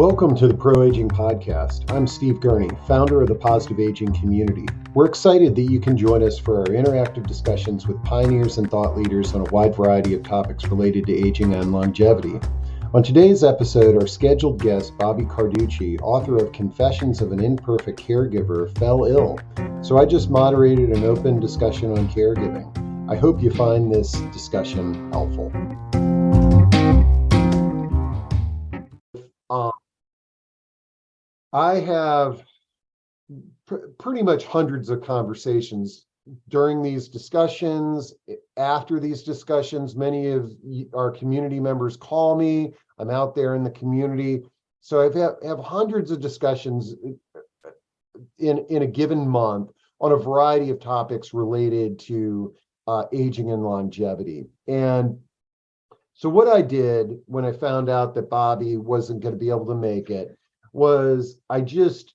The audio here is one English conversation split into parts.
Welcome to the Pro Aging Podcast. I'm Steve Gurney, founder of the Positive Aging Community. We're excited that you can join us for our interactive discussions with pioneers and thought leaders on a wide variety of topics related to aging and longevity. On today's episode, our scheduled guest, Bobbi Carducci, author of Confessions of an Imperfect Caregiver, fell ill. So I just moderated an open discussion on caregiving. I hope you find this discussion helpful. I have pretty much hundreds of conversations during these discussions. After these discussions, many of our community members call me. I'm out there in the community. So I have hundreds of discussions in a given month on a variety of topics related to aging and longevity. And so what I did when I found out that Bobbi wasn't going to be able to make it was I just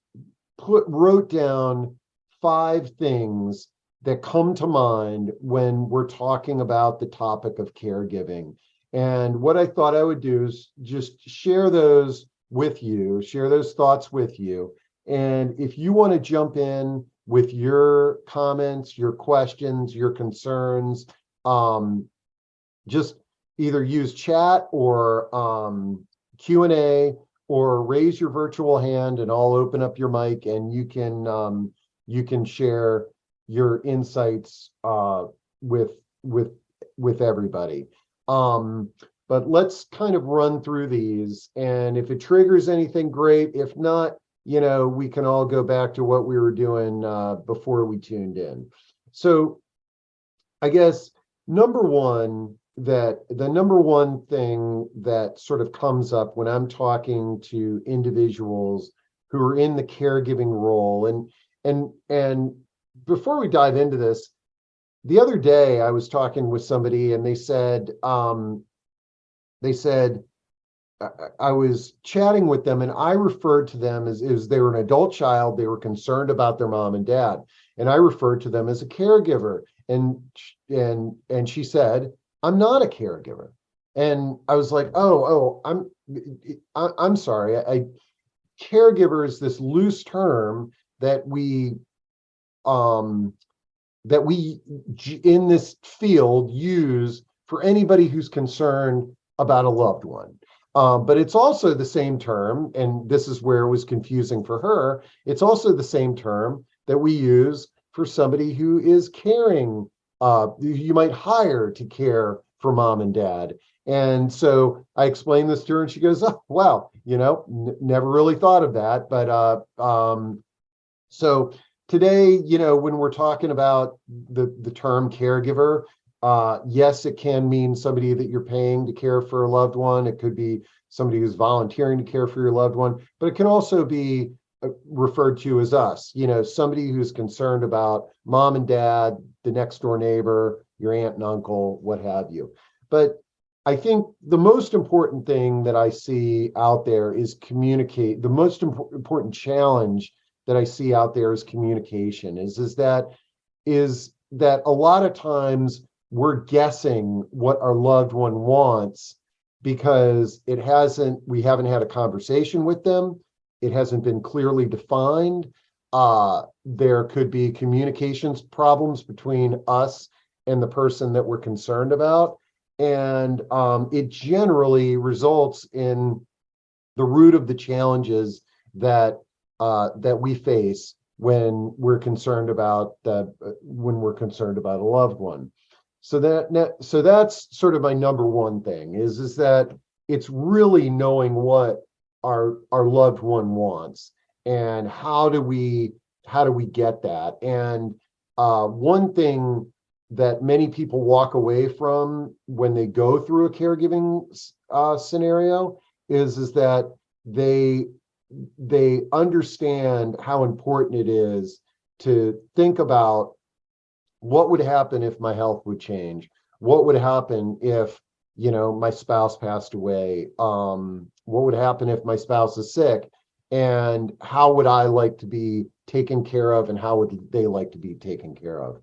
wrote down 5 things that come to mind when we're talking about the topic of caregiving. And what I thought I would do is just share those with you, share those thoughts with you. And if you want to jump in with your comments, your questions, your concerns, just either use chat or Q&A, or raise your virtual hand and I'll open up your mic and you can share your insights with everybody. But let's kind of run through these, and if it triggers anything, great. If not, we can all go back to what we were doing before we tuned in. So I guess the number one thing that sort of comes up when I'm talking to individuals who are in the caregiving role, and before we dive into this, the other day I was talking with somebody and they said I was chatting with them and I referred to them as they were an adult child. They were concerned about their mom and dad, and I referred to them as a caregiver. And she said, I'm not a caregiver. And I was like, I'm sorry. Caregiver is this loose term that we in this field use for anybody who's concerned about a loved one. But it's also the same term, and this is where it was confusing for her. It's also the same term that we use for somebody who is caring, you might hire to care for mom and dad. And so I explained this to her and she goes, oh, wow, never really thought of that. But so today, when we're talking about the term caregiver, yes, it can mean somebody that you're paying to care for a loved one. It could be somebody who's volunteering to care for your loved one, but it can also be referred to as us, somebody who's concerned about mom and dad, the next door neighbor, your aunt and uncle, what have you. But I think the most important thing that I see out there is communicate. The most important challenge that I see out there is communication. Is that a lot of times we're guessing what our loved one wants because we haven't had a conversation with them. It hasn't been clearly defined. There could be communications problems between us and the person that we're concerned about. And it generally results in the root of the challenges that we face when we're concerned about a loved one. So that's sort of my number one thing is that it's really knowing what our loved one wants and how do we get that. And one thing that many people walk away from when they go through a caregiving scenario is that they understand how important it is to think about what would happen if my health would change, what would happen if my spouse passed away, what would happen if my spouse is sick, and how would I like to be taken care of, and how would they like to be taken care of.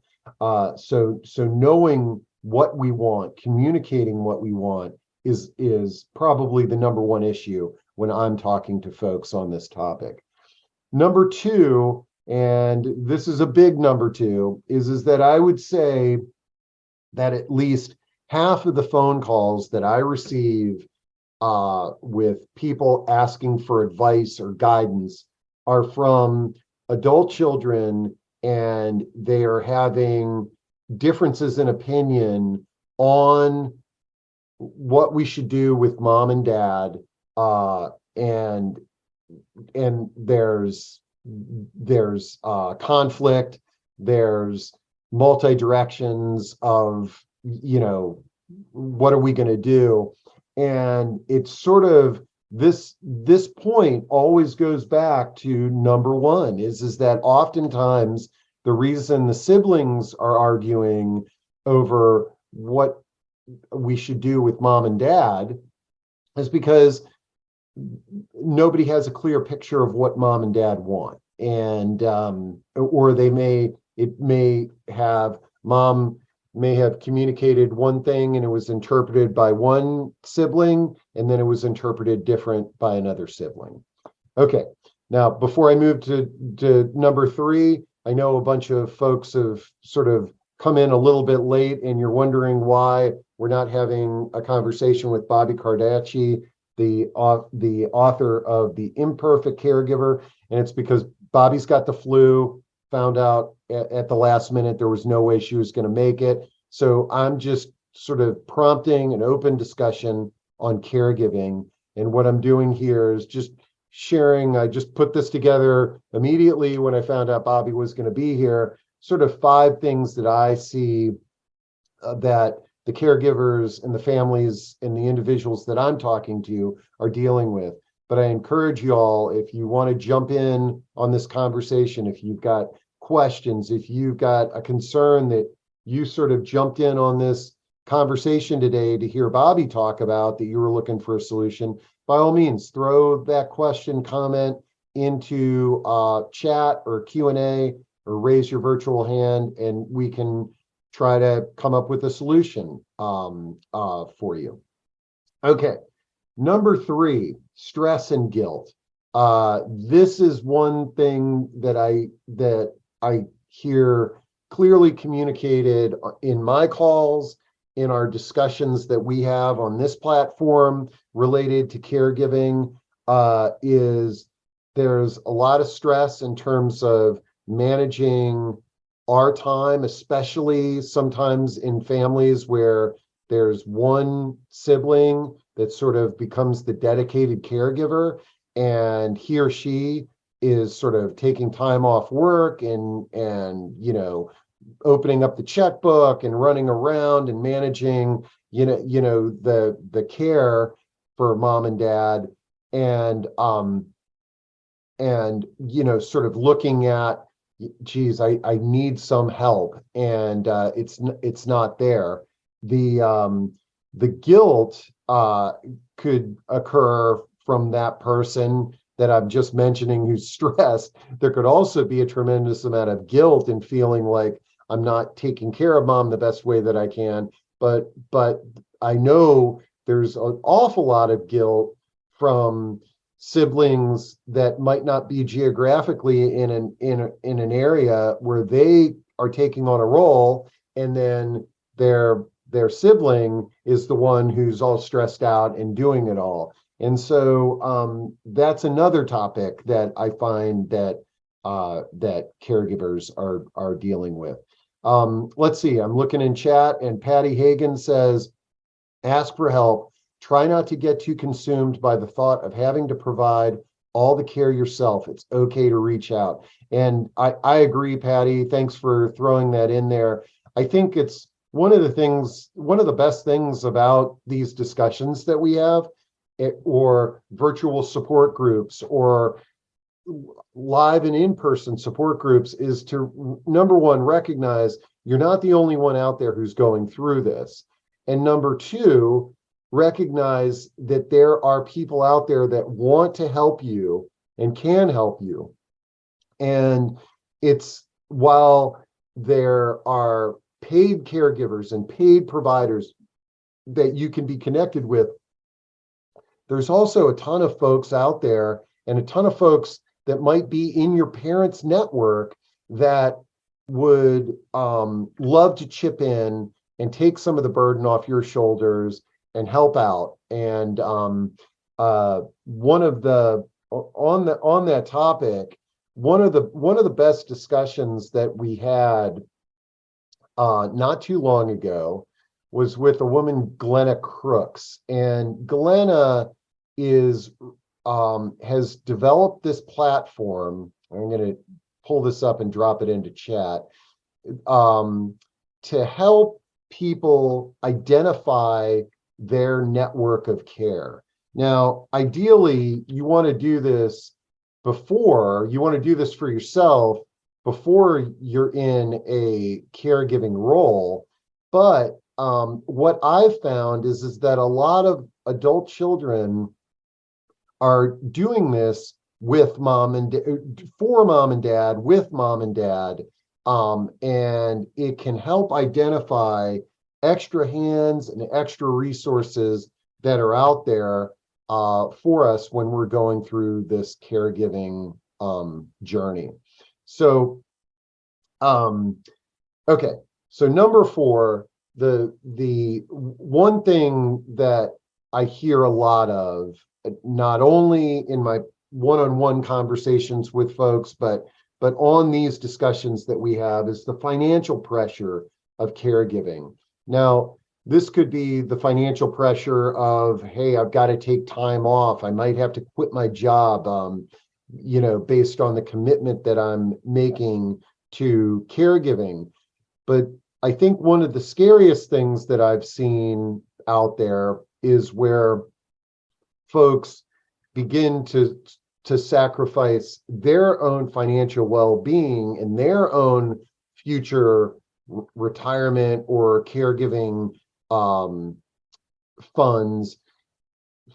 So knowing what we want, communicating what we want is probably the number one issue when I'm talking to folks on this topic. Number two, and this is a big number two, is that I would say that at least half of the phone calls that I receive with people asking for advice or guidance are from adult children, and they are having differences in opinion on what we should do with mom and dad, and there's conflict, there's multi directions of, what are we going to do? And it's sort of this point always goes back to number one, is that oftentimes the reason the siblings are arguing over what we should do with mom and dad is because nobody has a clear picture of what mom and dad want. And or mom may have communicated one thing and it was interpreted by one sibling, and then it was interpreted different by another sibling. Okay, now before I move to number three, I know a bunch of folks have sort of come in a little bit late, and you're wondering why we're not having a conversation with Bobbi Carducci, the author of The Imperfect Caregiver. And it's because Bobbi's got the flu, found out at the last minute there was no way she was going to make it. So I'm just sort of prompting an open discussion on caregiving. And what I'm doing here is just sharing. I just put this together immediately when I found out Bobbi was going to be here, sort of 5 things that I see that the caregivers and the families and the individuals that I'm talking to are dealing with. But I encourage you all, if you want to jump in on this conversation, if you've got questions, if you've got a concern that you sort of jumped in on this conversation today to hear Bobbi talk about, that you were looking for a solution, by all means, throw that question, comment into chat or Q&A, or raise your virtual hand, and we can try to come up with a solution for you. Okay, number 3, stress and guilt. This is one thing that I hear clearly communicated in my calls, in our discussions that we have on this platform related to caregiving, is there's a lot of stress in terms of managing our time, especially sometimes in families where there's one sibling that sort of becomes the dedicated caregiver, and he or she is sort of taking time off work and opening up the checkbook and running around and managing the care for mom and dad, and sort of looking at, geez, I need some help, and it's not there. The guilt could occur from that person that I'm just mentioning who's stressed. There could also be a tremendous amount of guilt and feeling like I'm not taking care of mom the best way that I can. But I know there's an awful lot of guilt from siblings that might not be geographically in an area where they are taking on a role, and then their sibling is the one who's all stressed out and doing it all. And so that's another topic that I find that caregivers are dealing with. Let's see, I'm looking in chat, and Patty Hagan says, ask for help. Try not to get too consumed by the thought of having to provide all the care yourself. It's okay to reach out. And I agree, Patty. Thanks for throwing that in there. I think it's one of the best things about these discussions that we have, or virtual support groups or live and in-person support groups, is to, number one, recognize you're not the only one out there who's going through this. And number two, recognize that there are people out there that want to help you and can help you. And it's, while there are paid caregivers and paid providers that you can be connected with, there's also a ton of folks out there, and a ton of folks that might be in your parents' network that would love to chip in and take some of the burden off your shoulders and help out. And one of the on that topic, one of the best discussions that we had not too long ago was with a woman, Glenna Crooks. And Glenna is has developed this platform. I'm going to pull this up and drop it into chat to help people identify their network of care. Now, ideally, you want to do this for yourself before you're in a caregiving role. But what I've found is that a lot of adult children are doing this with mom and for mom and dad, with mom and dad, and it can help identify extra hands and extra resources that are out there for us when we're going through this caregiving journey. So, okay. So number 4, the one thing that I hear a lot of, not only in my one-on-one conversations with folks, but on these discussions that we have, is the financial pressure of caregiving. Now, this could be the financial pressure of, hey, I've got to take time off. I might have to quit my job, based on the commitment that I'm making to caregiving. But I think one of the scariest things that I've seen out there is where folks begin to sacrifice their own financial well-being and their own future retirement or caregiving funds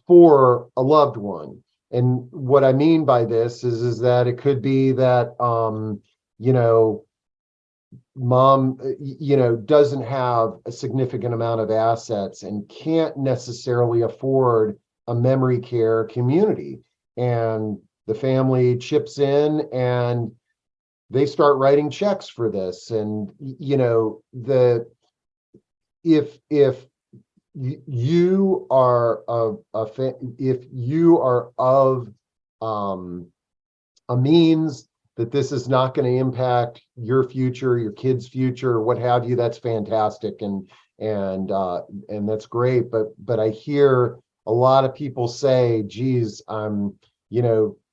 for a loved one. And what I mean by this is that it could be that mom doesn't have a significant amount of assets and can't necessarily afford a memory care community, and the family chips in and they start writing checks for this. And if you are of a means that this is not going to impact your future, your kids' future, what have you, that's fantastic, and that's great. But I hear a lot of people say, geez, I'm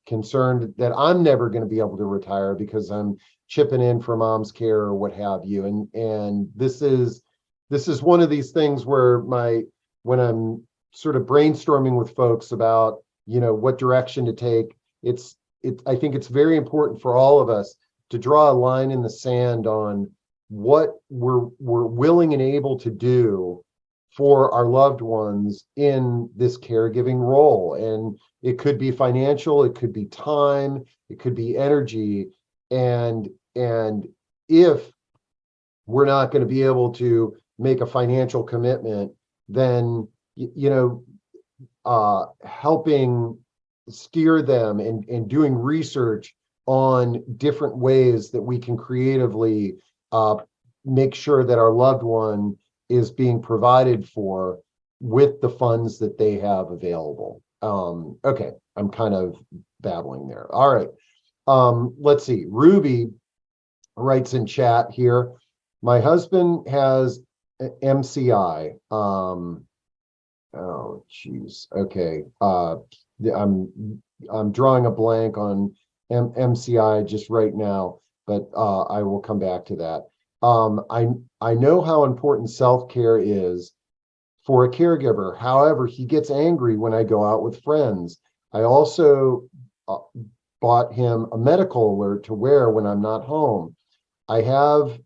concerned that I'm never going to be able to retire because I'm chipping in for mom's care or what have you. And this is one of these things where when I'm sort of brainstorming with folks about what direction to take, I think it's very important for all of us to draw a line in the sand on what we're willing and able to do for our loved ones in this caregiving role. And it could be financial, it could be time, it could be energy. And if we're not going to be able to make a financial commitment, then helping steer them and doing research on different ways that we can creatively make sure that our loved one is being provided for with the funds that they have available. Okay, I'm kind of babbling there. All right. Let's see. Ruby writes in chat here, my husband has MCI. Oh, geez. Okay. I'm drawing a blank on MCI just right now, but I will come back to that. I know how important self-care is for a caregiver. However, he gets angry when I go out with friends. I also bought him a medical alert to wear when I'm not home. I have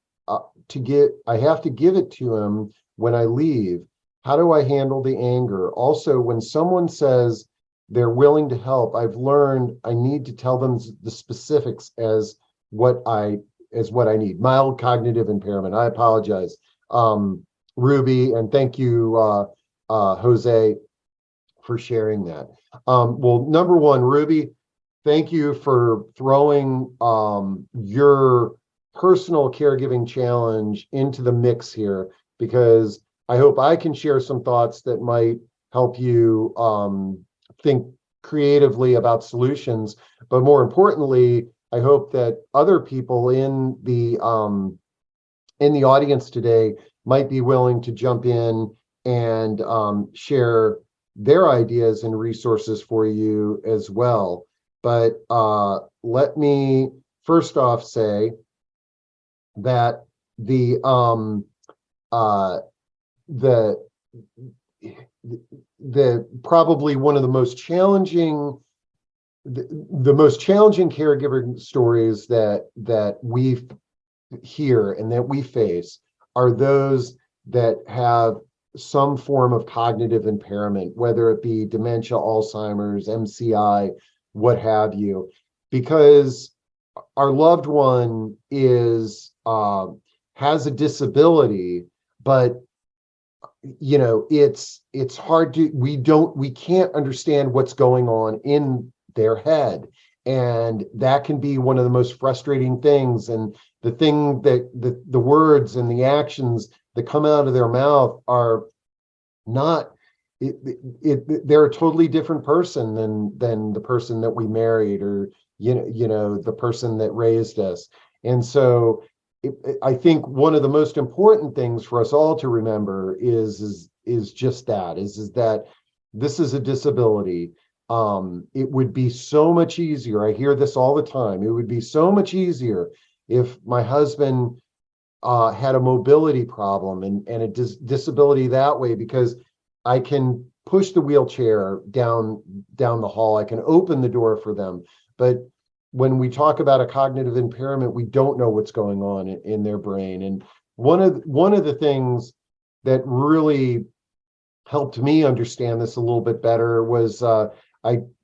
to give it to him when I leave. How do I handle the anger? Also, when someone says they're willing to help, I've learned I need to tell them the specifics as what I need. Mild cognitive impairment. I apologize, Ruby, and thank you, Jose, sharing that. Well, number one, Ruby, thank you for throwing your personal caregiving challenge into the mix here, because I hope I can share some thoughts that might help you think creatively about solutions. But more importantly, I hope that other people in the audience today might be willing to jump in and share their ideas and resources for you as well. But let me first off say that the probably one of the most challenging caregiver stories that we hear and that we face are those that have some form of cognitive impairment, whether it be dementia, Alzheimer's, MCI, what have you, because our loved one has a disability, but it's hard to, we can't understand what's going on in their head. And that can be one of the most frustrating things. And the thing that the words and the actions that come out of their mouth are not, they're a totally different person than the person that we married, or the person that raised us. And so I think one of the most important things for us all to remember is just that this is a disability. It would be so much easier. I hear this all the time. It would be so much easier if my husband had a mobility problem and a disability that way, because I can push the wheelchair down the hall. I can open the door for them. But when we talk about a cognitive impairment, we don't know what's going on in their brain. And one of the things that really helped me understand this a little bit better was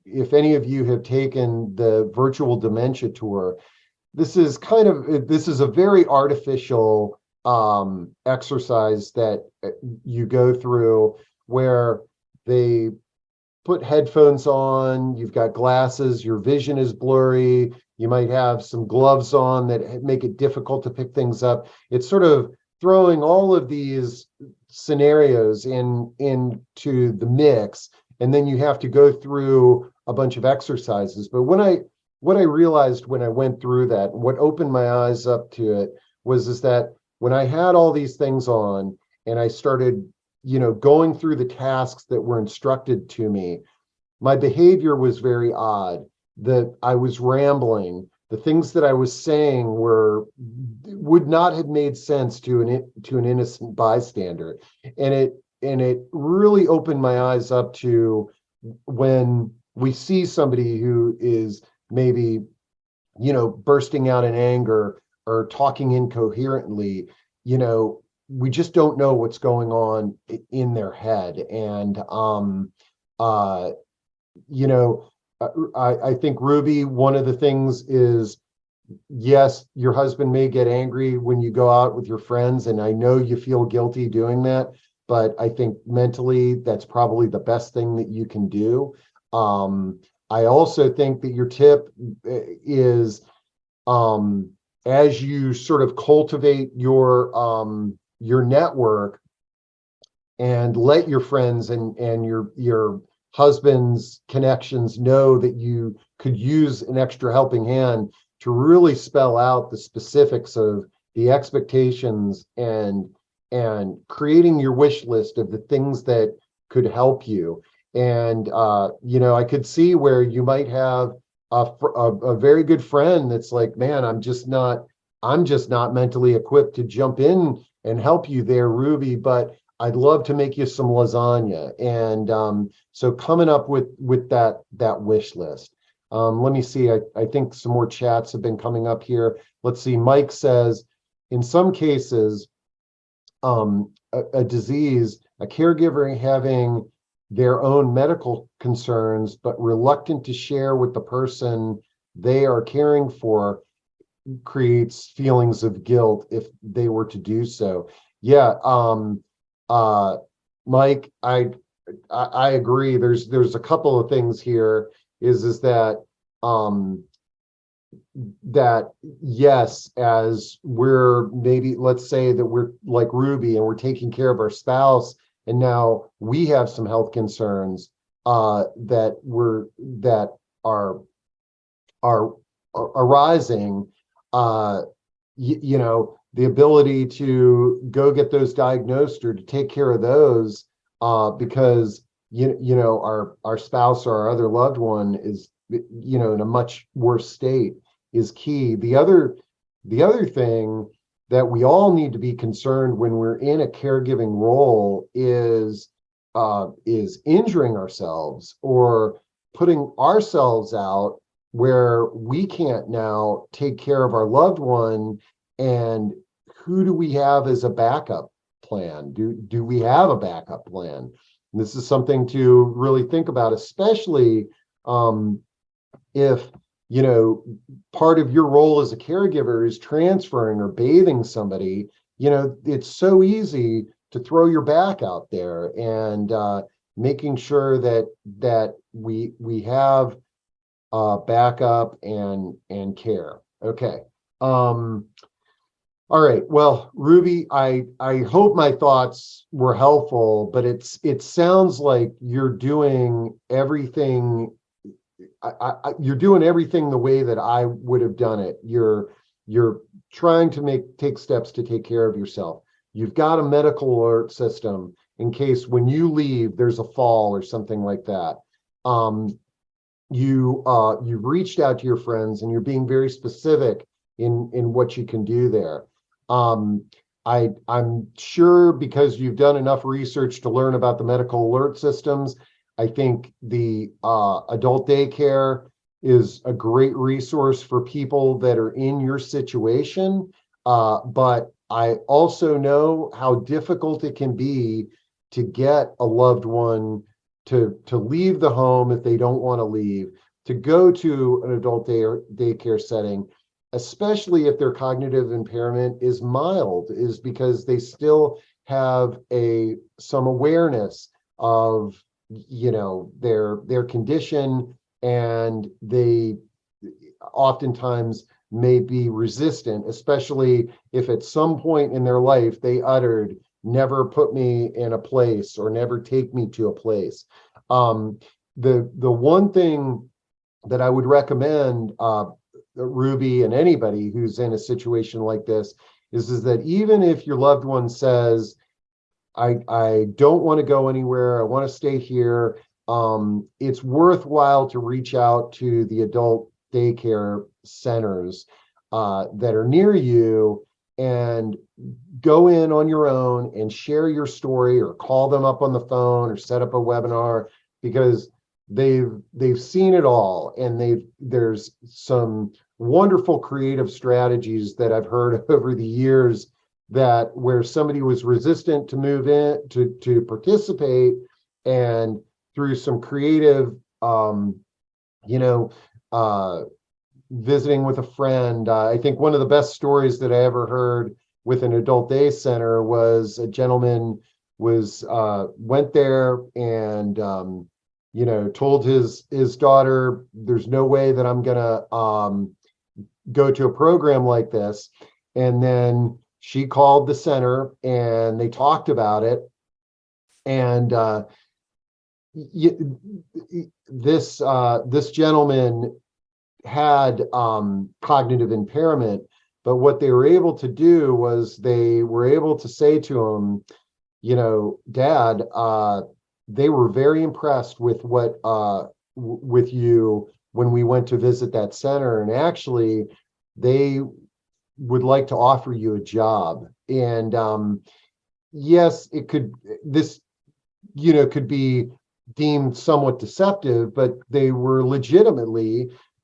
if any of you have taken the virtual dementia tour, this is a very artificial exercise that you go through, where they put headphones on, you've got glasses, your vision is blurry, you might have some gloves on that make it difficult to pick things up. It's sort of throwing all of these scenarios into the mix, and then you have to go through a bunch of exercises. But what I realized when I went through that, what opened my eyes up to it, was that when I had all these things on and I started going through the tasks that were instructed to me, my behavior was very odd. That I was rambling. The things that I was saying would not have made sense to an innocent bystander. And it really opened my eyes up to, when we see somebody who is maybe, bursting out in anger or talking incoherently, we just don't know what's going on in their head. And I think, Ruby, one of the things is, yes, your husband may get angry when you go out with your friends, and I know you feel guilty doing that, but I think mentally that's probably the best thing that you can do. I also think that your tip is, as you sort of cultivate your network, and let your friends and your husband's connections know that you could use an extra helping hand, to really spell out the specifics of the expectations and creating your wish list of the things that could help you. And I could see where you might have a very good friend that's like, man, I'm just not mentally equipped to jump in and help you there, Ruby, but I'd love to make you some lasagna. And so coming up with that wish list. Let me see. I think some more chats have been coming up here. Let's see. Mike says, in some cases, a disease, a caregiver having their own medical concerns, but reluctant to share with the person they are caring for, creates feelings of guilt if they were to do so. Yeah. Mike, I agree. There's a couple of things here. Is that um, that yes, as we're maybe, let's say that we're like Ruby and we're taking care of our spouse, and now we have some health concerns that are arising. uh the ability to go get those diagnosed or to take care of those, because our spouse or our other loved one is in a much worse state, is key. The other thing that we all need to be concerned when we're in a caregiving role is injuring ourselves or putting ourselves out where we can't now take care of our loved one. And who do we have as a backup plan? Do we have a backup plan? And this is something to really think about, especially if part of your role as a caregiver is transferring or bathing somebody. It's so easy to throw your back out there, and making sure that we have backup and care. Okay. All right. Well, Ruby, I hope my thoughts were helpful, but it sounds like you're doing everything. You're doing everything the way that I would have done it. You're trying to take steps to take care of yourself. You've got a medical alert system in case when you leave there's a fall or something like that. You've reached out to your friends and you're being very specific in what you can do there. I'm sure because you've done enough research to learn about the medical alert systems, I think the adult daycare is a great resource for people that are in your situation. But I also know how difficult it can be to get a loved one to leave the home if they don't want to leave, to go to an adult daycare setting, especially if their cognitive impairment is mild, is because they still have some awareness of their condition, and they oftentimes may be resistant, especially if at some point in their life they uttered, "Never put me in a place," or "Never take me to a place." The one thing that I would recommend, Ruby, and anybody who's in a situation like this, is that even if your loved one says, I don't want to go anywhere, I want to stay here, it's worthwhile to reach out to the adult daycare centers that are near you and go in on your own and share your story, or call them up on the phone, or set up a webinar, because they've seen it all, and there's some wonderful creative strategies that I've heard over the years, that where somebody was resistant to move in to participate, and through some creative visiting with a friend. I think one of the best stories that I ever heard with an adult day center was a gentleman went there and told his daughter, "There's no way that I'm gonna go to a program like this." And then she called the center and they talked about it. And this gentleman had cognitive impairment, but what they were able to do was they were able to say to him, "Dad, they were very impressed with with you when we went to visit that center, and actually they would like to offer you a job." And yes, this could be deemed somewhat deceptive, but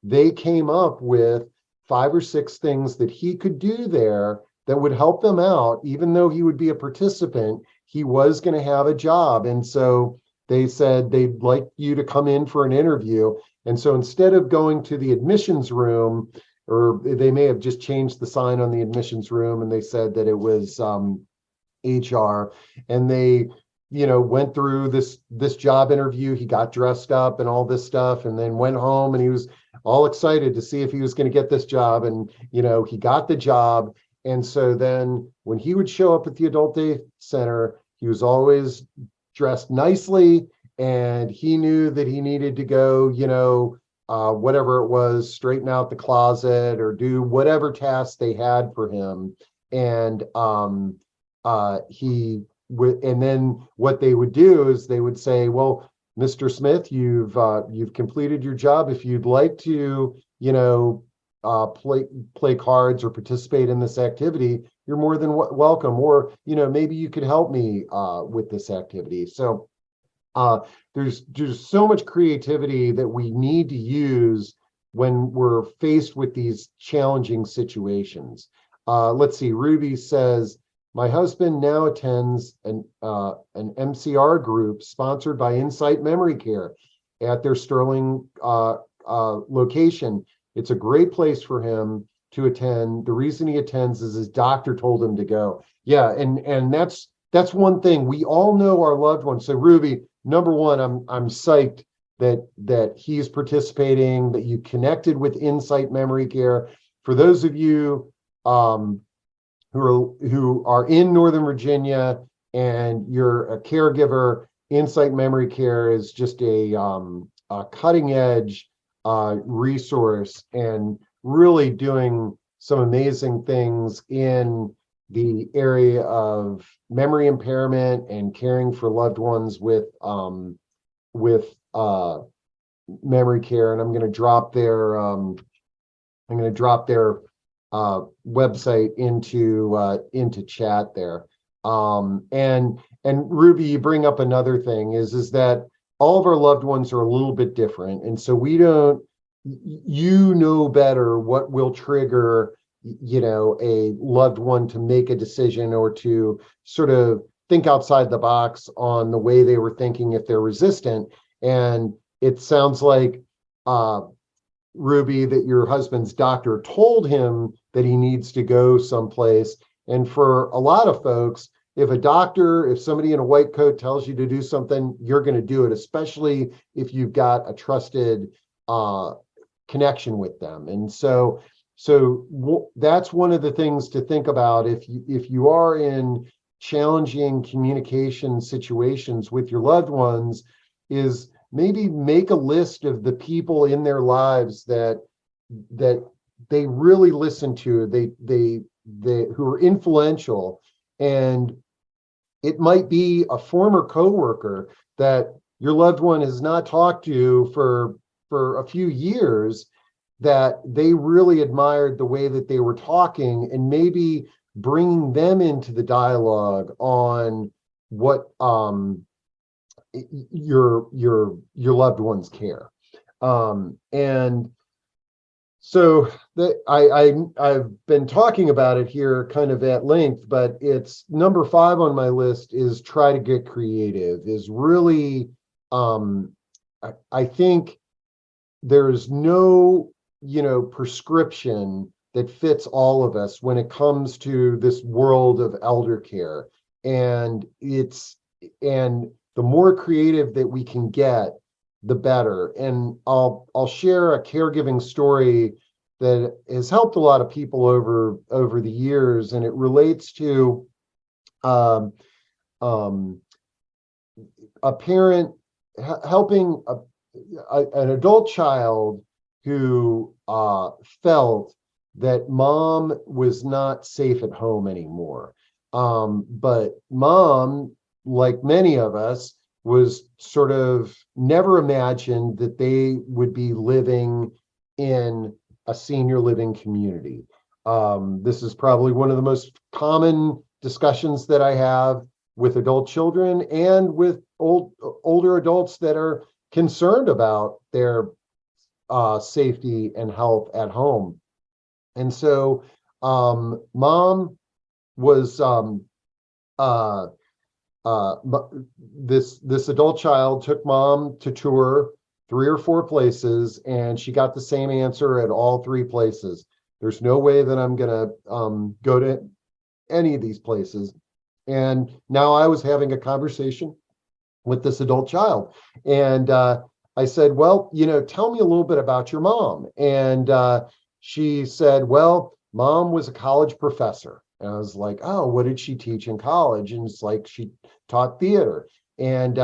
they came up with 5 or 6 things that he could do there that would help them out. Even though he would be a participant, he was going to have a job. And so they said they'd like you to come in for an interview. And so instead of going to the admissions room, or they may have just changed the sign on the admissions room and they said that it was HR, and they went through this job interview. He got dressed up and all this stuff, and then went home, and he was all excited to see if he was going to get this job. And he got the job. And so then when he would show up at the adult day center, he was always dressed nicely, and he knew that he needed to go, whatever it was, straighten out the closet or do whatever tasks they had for him. And and then what they would do is they would say, well, Mr. Smith, you've completed your job. If you'd like to, play cards or participate in this activity, you're more than welcome. Or, maybe you could help me with this activity. So there's so much creativity that we need to use when we're faced with these challenging situations. Let's see. Ruby says, my husband now attends an MCR group sponsored by Insight Memory Care at their Sterling location. It's a great place for him to attend. The reason he attends is his doctor told him to go. Yeah, and that's one thing. We all know our loved ones. So Ruby, number one, I'm psyched that he's participating, that you connected with Insight Memory Care. For those of you who are in Northern Virginia and you're a caregiver, Insight Memory Care is just a cutting edge resource and really doing some amazing things in the area of memory impairment and caring for loved ones with memory care. And I'm going to drop their website into chat there. And Ruby, you bring up another thing is that all of our loved ones are a little bit different. And so you know better what will trigger, a loved one to make a decision or to sort of think outside the box on the way they were thinking if they're resistant. And it sounds like, Ruby, that your husband's doctor told him that he needs to go someplace. And for a lot of folks, if somebody in a white coat tells you to do something, you're going to do it, especially if you've got a trusted connection with them. And so that's one of the things to think about if you are in challenging communication situations with your loved ones, is maybe make a list of the people in their lives that they really listen to, they who are influential. And it might be a former coworker that your loved one has not talked to for a few years, that they really admired the way that they were talking, and maybe bringing them into the dialogue on what your loved ones care. And so I've been talking about it here kind of at length, but it's number 5 on my list is try to get creative. Is really, I think there's no, prescription that fits all of us when it comes to this world of elder care. And the more creative that we can get, the better. And I'll share a caregiving story that has helped a lot of people over the years, and it relates to a parent helping an adult child who felt that mom was not safe at home anymore. But mom, like many of us, was sort of never imagined that they would be living in a senior living community. This is probably one of the most common discussions that I have with adult children and with older adults that are concerned about their safety and health at home. And so mom was this adult child took mom to tour 3 or 4 places, and she got the same answer at all 3 places. There's no way that I'm gonna go to any of these places. And now I was having a conversation with this adult child. And I said, well, tell me a little bit about your mom. And she said, well, mom was a college professor. And I was like, oh, what did she teach in college? And it's like, she taught theater. And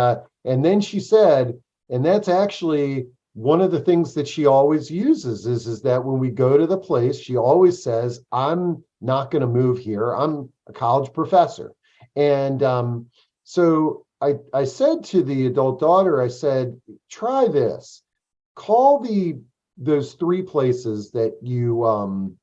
then she said, and that's actually one of the things that she always uses is that when we go to the place, she always says, I'm not going to move here. I'm a college professor. And so I said to the adult daughter, I said, try this. Call those three places that you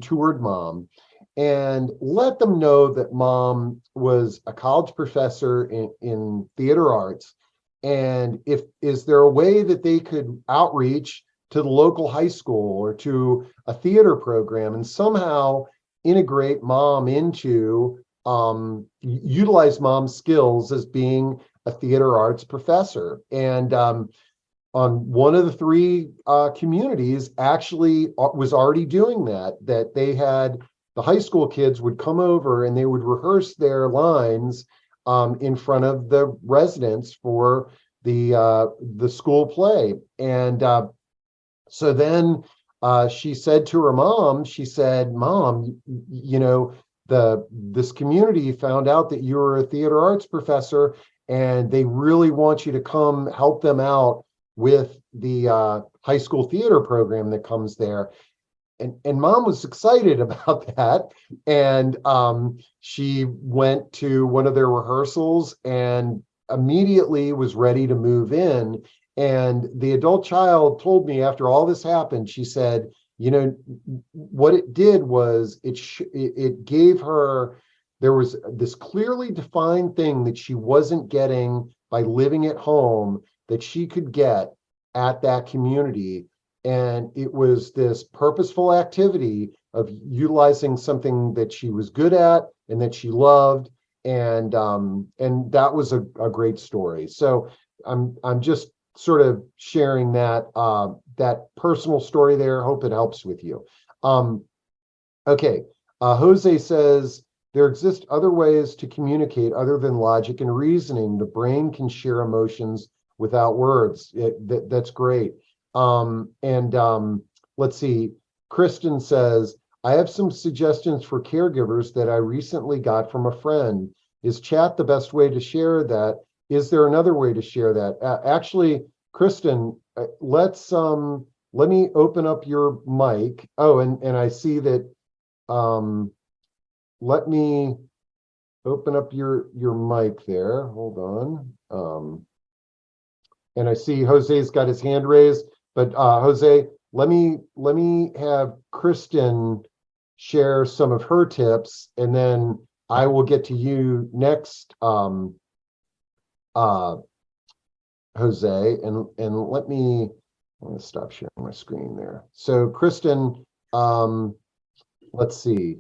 toured mom, and let them know that mom was a college professor in theater arts. And is there a way that they could outreach to the local high school or to a theater program and somehow integrate mom into utilize mom's skills as being a theater arts professor. And on one of the three communities actually was already doing that they had the high school kids would come over and they would rehearse their lines in front of the residents for the school play. And so then she said to her mom, she said, Mom, this community found out that you were a theater arts professor, and they really want you to come help them out with the high school theater program that comes there. And mom was excited about that. And she went to one of their rehearsals and immediately was ready to move in. And the adult child told me after all this happened, she said, what it did was it gave her, there was this clearly defined thing that she wasn't getting by living at home that she could get at that community. And it was this purposeful activity of utilizing something that she was good at and that she loved. And that was a great story. So I'm just sort of sharing that personal story there. Hope it helps with you. Okay. Jose says, there exist other ways to communicate other than logic and reasoning. The brain can share emotions without words. That's great. Let's see. Kristen says, I have some suggestions for caregivers that I recently got from a friend. Is chat the best way to share that? Is there another way to share that? Actually, Kristen, let me open up your mic. Oh, and I see that, let me open up your mic there. Hold on. And I see Jose's got his hand raised, but Jose, let me have Kristen share some of her tips, and then I will get to you next, Jose. And let me stop sharing my screen there. So Kristen, let's see.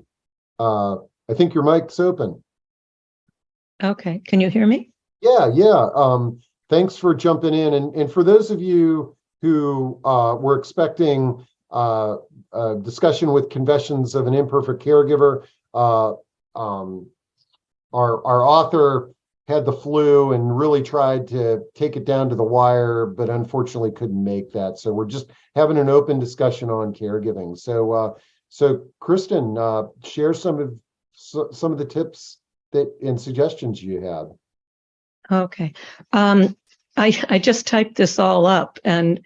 I think your mic's open. Okay, can you hear me? Yeah. Thanks for jumping in. And for those of you who were expecting a discussion with Confessions of an Imperfect Caregiver, our author had the flu and really tried to take it down to the wire, but unfortunately couldn't make that. So we're just having an open discussion on caregiving. So Kristen, share some of the tips and suggestions you have. Okay. I just typed this all up, and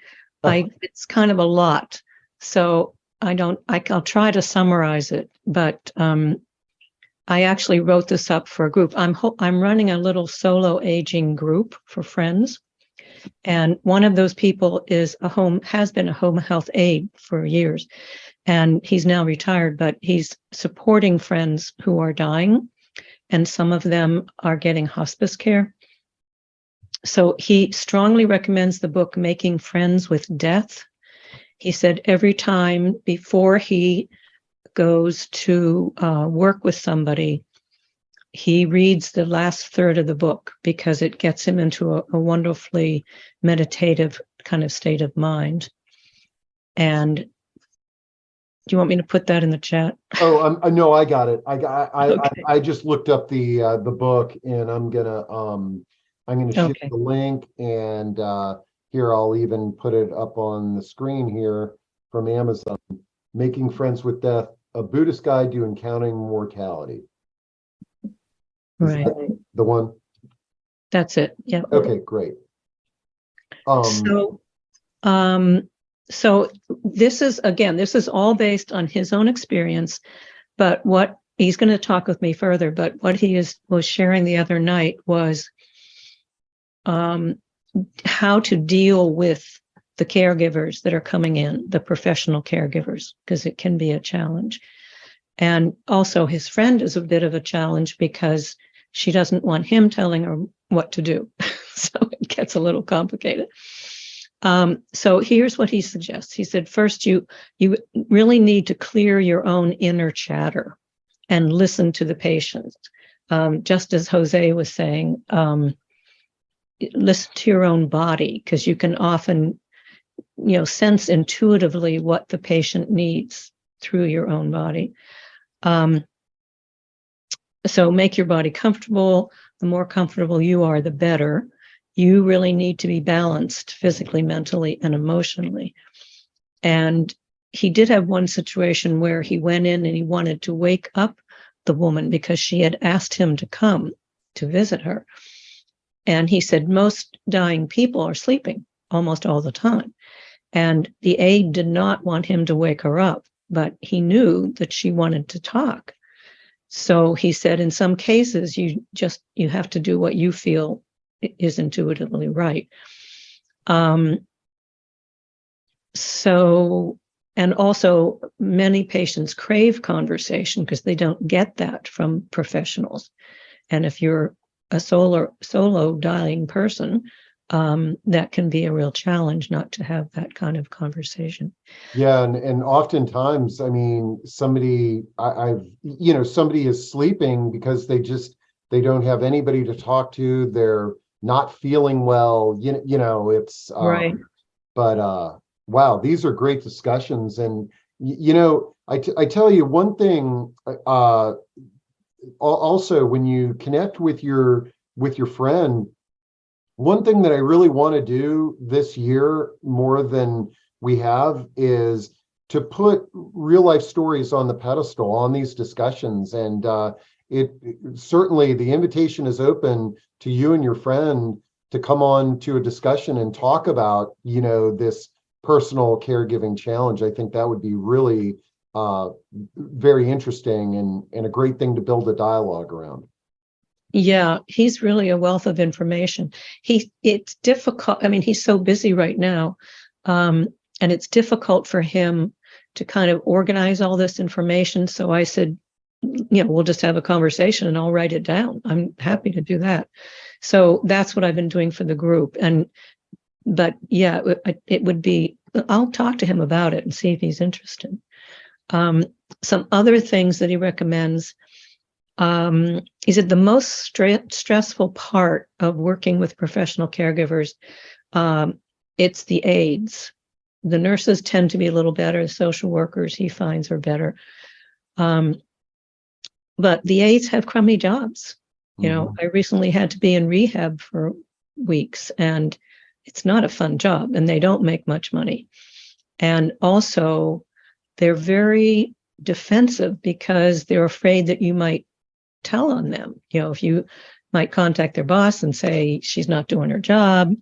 it's kind of a lot. So I'll try to summarize it, but I actually wrote this up for a group. I'm running a little solo aging group for friends. And one of those people has been a home health aide for years, and he's now retired, but he's supporting friends who are dying, and some of them are getting hospice care. So he strongly recommends the book, Making Friends with Death. He said every time before he goes to work with somebody, he reads the last third of the book because it gets him into a wonderfully meditative kind of state of mind. And do you want me to put that in the chat? Oh, no, I got it. Okay. I just looked up the book, and I'm gonna I'm going to share Okay. the link, and here I'll even put it up on the screen here from Amazon. Making Friends with Death, a Buddhist Guide to Encountering Mortality. Is Right. that the one? That's it. Yeah. Okay, great. So, um, so this is all based on his own experience, but what he's going to talk with me further, but what was sharing the other night was how to deal with the caregivers that are coming in, the professional caregivers, because it can be a challenge. And also his friend is a bit of a challenge because she doesn't want him telling her what to do. So it gets a little complicated. So here's what he suggests. He said, first, you really need to clear your own inner chatter and listen to the patient. Just as Jose was saying, listen to your own body, because you can often, sense intuitively what the patient needs through your own body. So make your body comfortable. The more comfortable you are, the better. You really need to be balanced physically, mentally, and emotionally. And he did have one situation where he went in and he wanted to wake up the woman because she had asked him to come to visit her. And he said, most dying people are sleeping almost all the time. And the aide did not want him to wake her up, but he knew that she wanted to talk. So he said, in some cases, you have to do what you feel is intuitively right. So, and also many patients crave conversation because they don't get that from professionals. And if you're a solo dying person, that can be a real challenge not to have that kind of conversation. Yeah, and oftentimes, I mean, somebody is sleeping because they don't have anybody to talk to. They're not feeling well. It's Right. But wow, these are great discussions. And I tell you one thing. Also, when you connect with your friend, one thing that I really want to do this year more than we have is to put real life stories on the pedestal on these discussions. And it certainly, the invitation is open to you and your friend to come on to a discussion and talk about, this personal caregiving challenge. I think that would be really very interesting and a great thing to build a dialogue around. Yeah, he's really a wealth of information. It's difficult. I mean, he's so busy right now, and it's difficult for him to kind of organize all this information. So I said, we'll just have a conversation and I'll write it down. I'm happy to do that. So that's what I've been doing for the group. But yeah, it would be, I'll talk to him about it and see if he's interested. Some other things that he recommends. He said the most stressful part of working with professional caregivers, it's the aides. The nurses tend to be a little better. The social workers, he finds, are better. But the aides have crummy jobs. I recently had to be in rehab for weeks, and it's not a fun job, and they don't make much money. And also, they're very defensive because they're afraid that you might tell on them. If you might contact their boss and say she's not doing her job.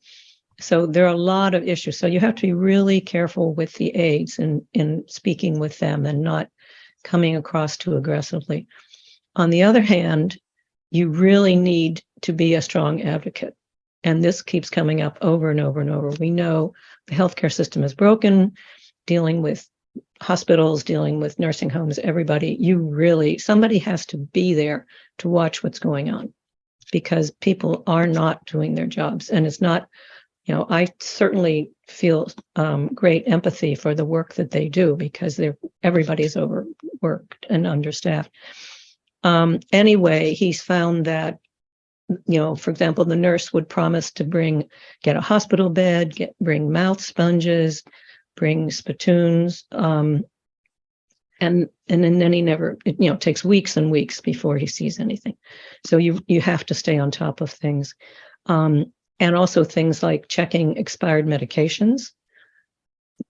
So there are a lot of issues. So you have to be really careful with the aides in speaking with them and not coming across too aggressively. On the other hand, you really need to be a strong advocate. And this keeps coming up over and over and over. We know the healthcare system is broken, dealing with hospitals, dealing with nursing homes, everybody. Somebody has to be there to watch what's going on because people are not doing their jobs. And it's not, I certainly feel great empathy for the work that they do because everybody's overworked and understaffed. Anyway, he's found that, for example, the nurse would promise to get a hospital bed, bring mouth sponges, bring spittoons, and then he never, it takes weeks and weeks before he sees anything. So you have to stay on top of things. And also things like checking expired medications,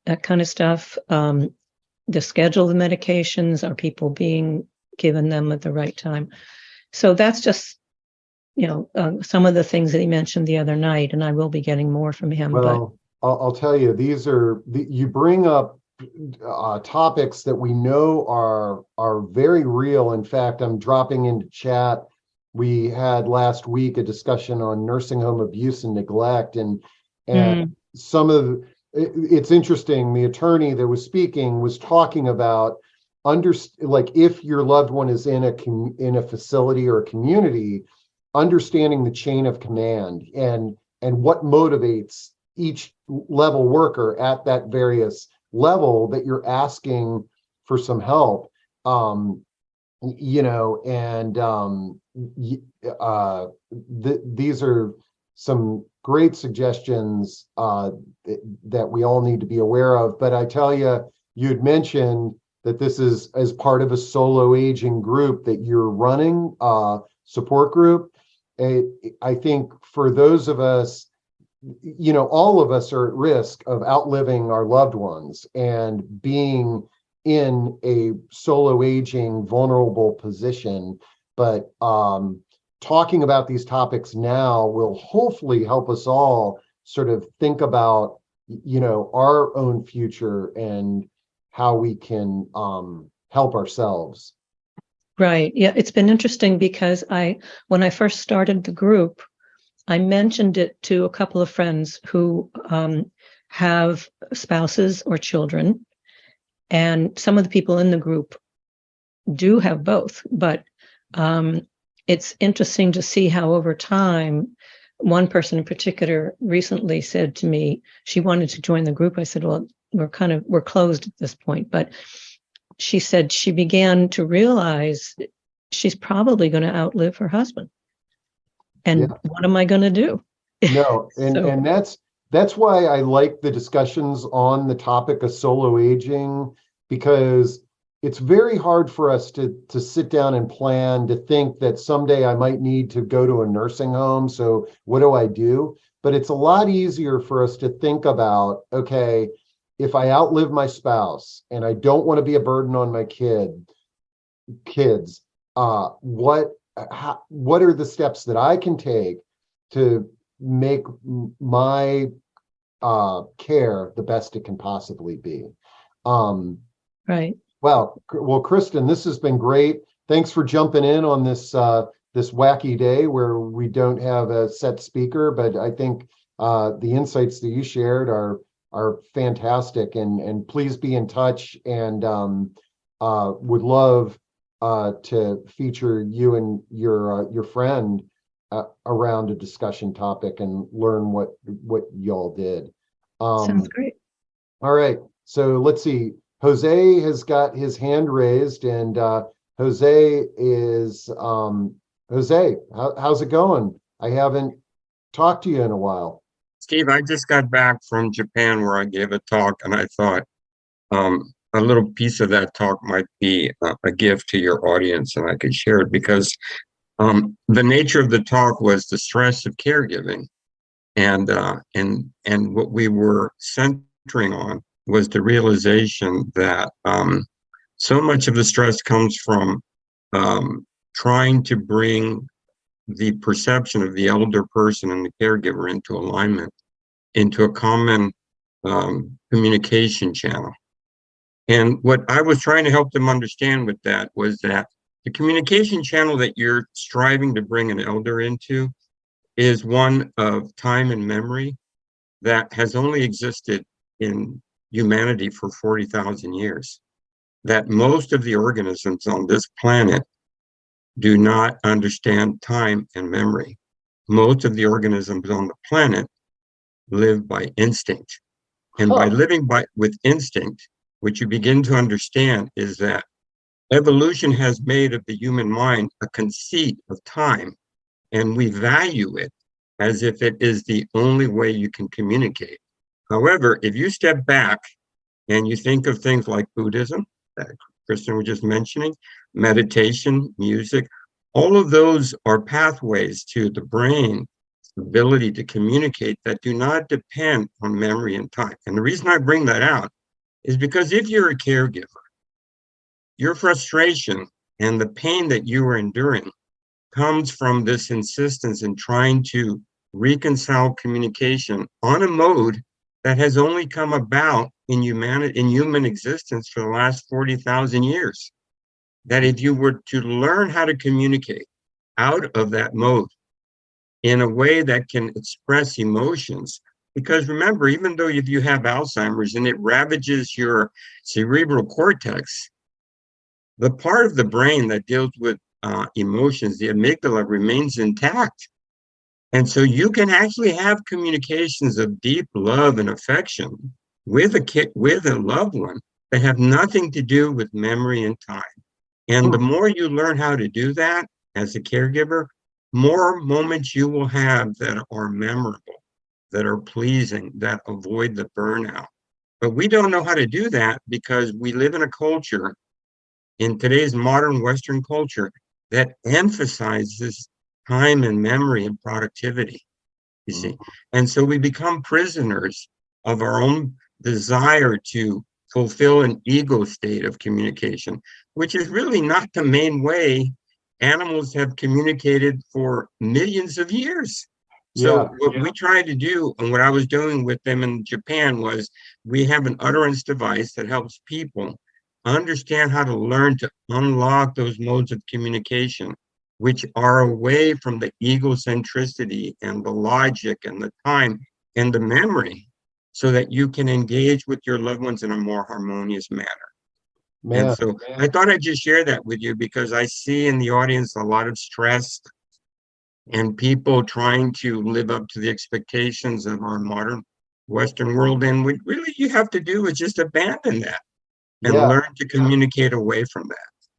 that kind of stuff. The schedule of the medications, are people being given them at the right time? So that's just, some of the things that he mentioned the other night, and I will be getting more from him. Well, I'll tell you, you bring up topics that we know are very real. In fact, I'm dropping into chat. We had last week a discussion on nursing home abuse and neglect, and it's interesting. The attorney that was speaking was talking about if your loved one is in a facility or a community, understanding the chain of command and what motivates each level worker at that various level that you're asking for some help. These are some great suggestions that we all need to be aware of. But I tell you, you'd mentioned that this is as part of a solo aging group that you're running, support group. I think for those of us, all of us are at risk of outliving our loved ones and being in a solo aging vulnerable position. But talking about these topics now will hopefully help us all sort of think about, our own future and how we can help ourselves. Right. Yeah, it's been interesting because when I first started the group, I mentioned it to a couple of friends who have spouses or children, and some of the people in the group do have both. But it's interesting to see how over time, one person in particular recently said to me she wanted to join the group. I said, well, we're closed at this point. But she said she began to realize she's probably going to outlive her husband. And what am I going to do? No, and that's why I like the discussions on the topic of solo aging, because it's very hard for us to sit down and plan, to think that someday I might need to go to a nursing home. So what do I do? But it's a lot easier for us to think about, okay, if I outlive my spouse and I don't want to be a burden on my kids, what are the steps that I can take to make my care the best it can possibly be? Right. Well, Kristen, this has been great. Thanks for jumping in on this wacky day where we don't have a set speaker, but I think the insights that you shared are fantastic, and please be in touch, and would love to feature you and your friend around a discussion topic and learn what y'all did. Sounds great. All right, so let's see. Jose has got his hand raised, and Jose is Jose. How's it going? I haven't talked to you in a while. Steve, I just got back from Japan where I gave a talk, and I thought a little piece of that talk might be a gift to your audience, and I could share it because the nature of the talk was the stress of caregiving, and what we were centering on was the realization that so much of the stress comes from trying to bring the perception of the elder person and the caregiver into alignment, into a common communication channel. And what I was trying to help them understand with that was that the communication channel that you're striving to bring an elder into is one of time and memory that has only existed in humanity for 40,000 years. That most of the organisms on this planet do not understand time and memory. Most of the organisms on the planet live by instinct. And by living with instinct, what you begin to understand is that evolution has made of the human mind a conceit of time, and we value it as if it is the only way you can communicate. However, if you step back and you think of things like Buddhism, that Kristen was just mentioning, meditation, music, all of those are pathways to the brain ability to communicate that do not depend on memory and time. And the reason I bring that out is because if you're a caregiver, your frustration and the pain that you are enduring comes from this insistence in trying to reconcile communication on a mode that has only come about in human existence for the last 40,000 years. That if you were to learn how to communicate out of that mode in a way that can express emotions, because remember, even though if you have Alzheimer's and it ravages your cerebral cortex, the part of the brain that deals with emotions, the amygdala, remains intact. And so you can actually have communications of deep love and affection with a loved one that have nothing to do with memory and time. And the more you learn how to do that as a caregiver, more moments you will have that are memorable, that are pleasing, that avoid the burnout. But we don't know how to do that because we live in a culture, in today's modern Western culture, that emphasizes time and memory and productivity, you see. And so we become prisoners of our own desire to fulfill an ego state of communication, which is really not the main way animals have communicated for millions of years. So what we tried to do, and what I was doing with them in Japan, was we have an utterance device that helps people understand how to learn to unlock those modes of communication, which are away from the egocentricity and the logic and the time and the memory, so that you can engage with your loved ones in a more harmonious manner. And so I thought I'd just share that with you because I see in the audience a lot of stress and people trying to live up to the expectations of our modern Western world. And what really you have to do is just abandon that and learn to communicate away from that.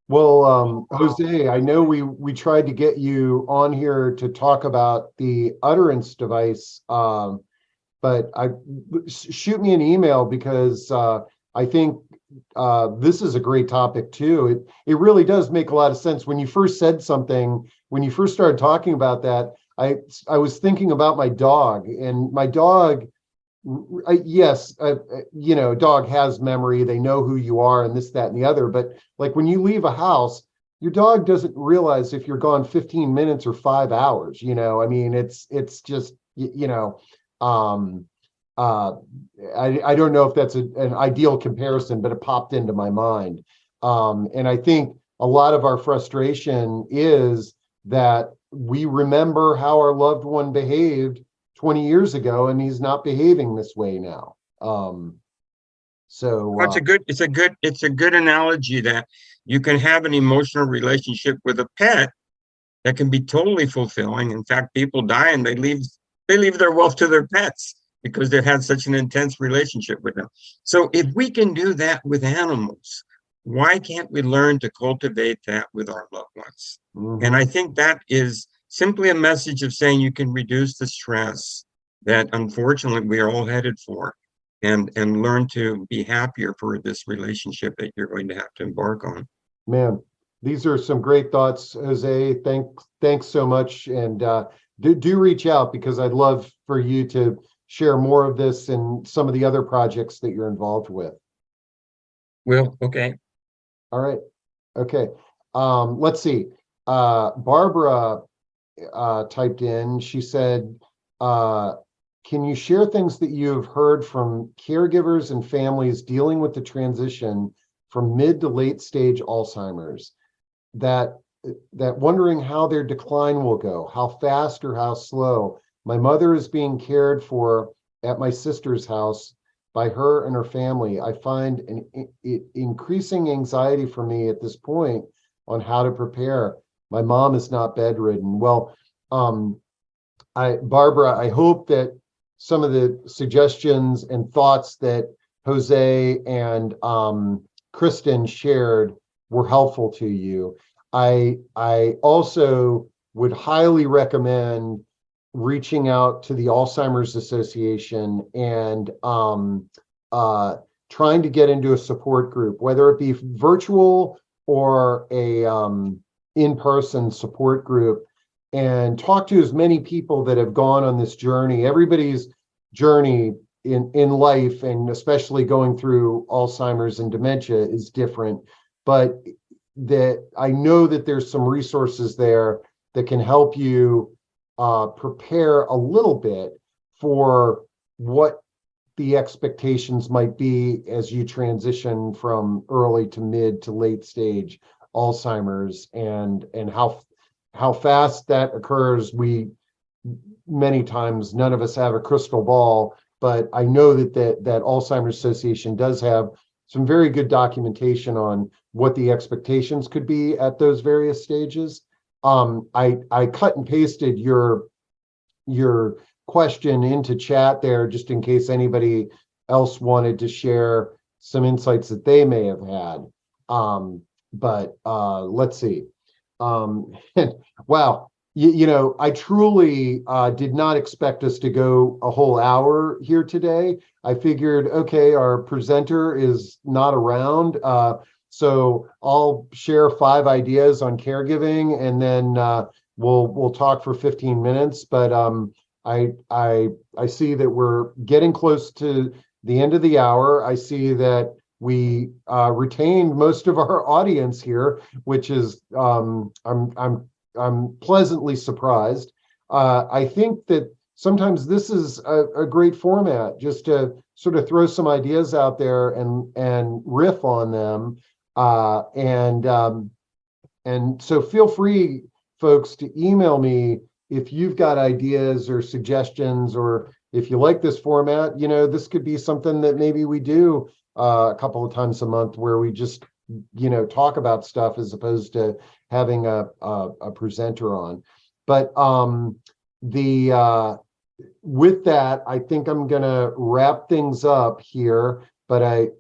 Well, Jose, I know we tried to get you on here to talk about the utterance device, but shoot me an email because I think this is a great topic too. It really does make a lot of sense. When you first said something, when you first started talking about that, I was thinking about my dog, and my dog, yes, dog has memory. They know who you are and this, that, and the other. But like when you leave a house, your dog doesn't realize if you're gone 15 minutes or 5 hours. I mean, it's just, I don't know if that's an ideal comparison, but it popped into my mind. And I think a lot of our frustration is that we remember how our loved one behaved 20 years ago, and he's not behaving this way now. It's a good analogy that you can have an emotional relationship with a pet that can be totally fulfilling. In fact, people die and they leave their wealth to their pets because they've had such an intense relationship with them. So if we can do that with animals, why can't we learn to cultivate that with our loved ones? Mm-hmm. And I think that is simply a message of saying you can reduce the stress that unfortunately we are all headed for, and learn to be happier for this relationship that you're going to have to embark on. Man, these are some great thoughts, Jose. Thanks so much. And do reach out, because I'd love for you to share more of this and some of the other projects that you're involved with. Well, okay. All right. Okay. Let's see. Barbara typed in, she said, can you share things that you've heard from caregivers and families dealing with the transition from mid to late stage Alzheimer's, that wondering how their decline will go, how fast or how slow? My mother is being cared for at my sister's house by her and her family. I find an increasing anxiety for me at this point on how to prepare. My mom is not bedridden. Well, Barbara, I hope that some of the suggestions and thoughts that Jose and Kristen shared were helpful to you. I also would highly recommend reaching out to the Alzheimer's Association and trying to get into a support group, whether it be virtual or a in-person support group. and talk to as many people that have gone on this journey. Everybody's journey in life, and especially going through Alzheimer's and dementia, is different. But that I know that there's some resources there that can help you prepare a little bit for what the expectations might be as you transition from early to mid to late stage Alzheimer's, and how fast that occurs. We many times, none of us have a crystal ball, but I know that Alzheimer's Association does have some very good documentation on what the expectations could be at those various stages. I cut and pasted your question into chat there, just in case anybody else wanted to share some insights that they may have had. But let's see. Wow. I truly did not expect us to go a whole hour here today. I figured, okay, our presenter is not around, so I'll share 5 ideas on caregiving, and then we'll talk for 15 minutes. But I see that we're getting close to the end of the hour. I see that we retained most of our audience here, which is I'm pleasantly surprised. I think that sometimes this is a great format, just to sort of throw some ideas out there and riff on them. And so feel free, folks, to email me if you've got ideas or suggestions, or if you like this format. This could be something that maybe we do a couple of times a month, where we just talk about stuff as opposed to having a presenter on. But with that, I think I'm gonna wrap things up here. But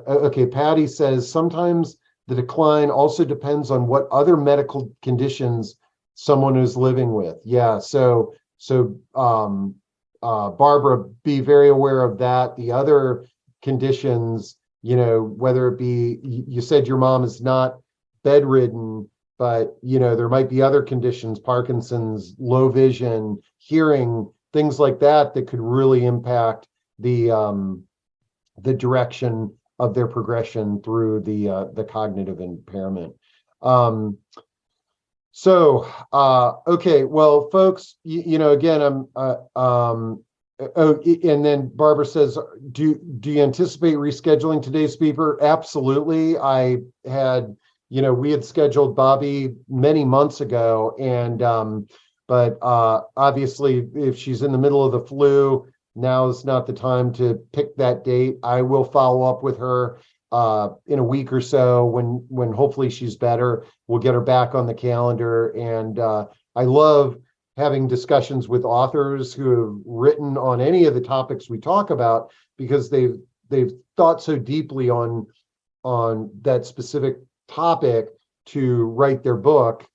okay, Patty says sometimes the decline also depends on what other medical conditions someone is living with. Yeah, so Barbara, be very aware of that. The other conditions, whether it be, you said your mom is not bedridden, but there might be other conditions, Parkinson's, low vision, hearing, things like that could really impact the direction of their progression through the cognitive impairment. Okay, well, folks, again, and then Barbara says, do you anticipate rescheduling today's speaker? Absolutely. We had scheduled Bobbi many months ago, and but obviously, if she's in the middle of the flu, now is not the time to pick that date. I will follow up with her in a week or so, when hopefully she's better. We'll get her back on the calendar. And I love having discussions with authors who have written on any of the topics we talk about, because they've thought so deeply on that specific topic to write their book.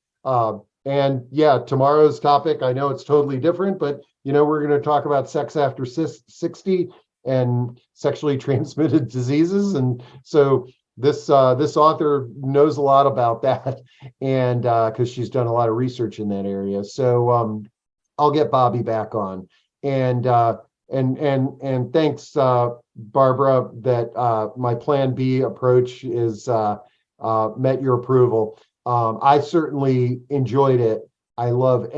And yeah, tomorrow's topic, I know it's totally different, but we're going to talk about sex after 60 and sexually transmitted diseases. And so this author knows a lot about that, and because she's done a lot of research in that area. So I'll get Bobbi back on. And thanks, Barbara, that my Plan B approach is met your approval. I certainly enjoyed it. I love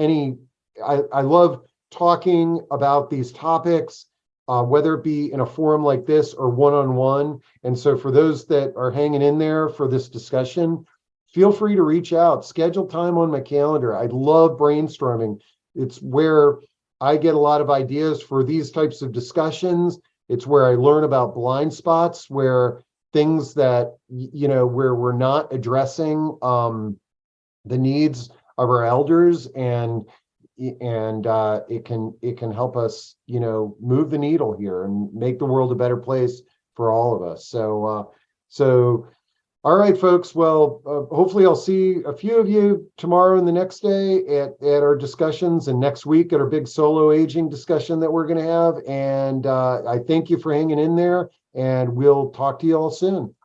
talking about these topics, whether it be in a forum like this or one-on-one. And so for those that are hanging in there for this discussion, feel free to reach out, schedule time on my calendar. I love brainstorming. It's where I get a lot of ideas for these types of discussions. It's where I learn about blind spots, where things that, where we're not addressing the needs of our elders, and it can help us, move the needle here and make the world a better place for all of us. So all right, folks. Well, hopefully I'll see a few of you tomorrow and the next day at our discussions, and next week at our big solo aging discussion that we're going to have. And I thank you for hanging in there, and we'll talk to you all soon.